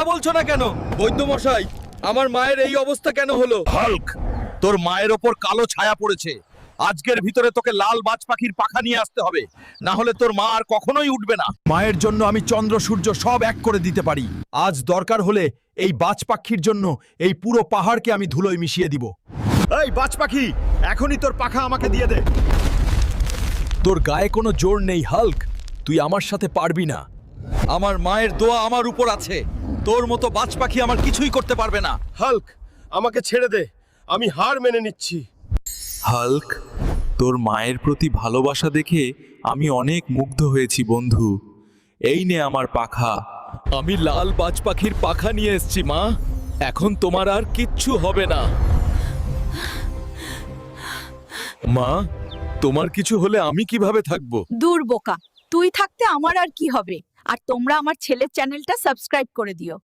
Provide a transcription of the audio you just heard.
কথা বলছো না কেন? বৈদ্য মশাই, আমার মায়ের এই অবস্থা কেন হলো? হাল্ক, তোর মায়ের ওপর কালো ছায়া পড়েছে। আজকের ভিতরে তোকে লাল বাজ পাখির পাখা নিয়ে আসতে হবে, না হলে তোর মা আর কখনোই উঠবে না। মায়ের জন্য আমি চন্দ্র সূর্য সব এক করে দিতে পারি। আজ দরকার হলে এই বাজ পাখির জন্য এই পুরো পাহাড়কে আমি ধুলোয় মিশিয়ে দিব। এই বাজ পাখি, এখনই তোর পাখা আমাকে দিয়ে দে। তোর গায়ে কোনো জোর নেই হাল্ক, তুই আমার সাথে পারবি না। আমার মায়ের দোয়া আমার উপর আছে, তোর মতো বাজ পাখি আমার কিছুই করতে পারবে না। হাল্ক, আমাকে ছেড়ে দে, আমি হার মেনে নিচ্ছি। হাল্ক, তোর মায়ের প্রতি ভালোবাসা দেখে আমি অনেক মুগ্ধ হয়েছি বন্ধু। এই নে আমার পাখা। আমি লাল বাজ পাখির পাখা নিয়ে এসেছি মা, এখন তোমার আর কিচ্ছু হবে না। মা, তোমার কিছু হলে আমি কিভাবে থাকবো? দূর বোকা, তুই থাকতে আমার আর কি হবে। আর তোমরা আমার ছেলের চ্যানেলটা সাবস্ক্রাইব করে দিও।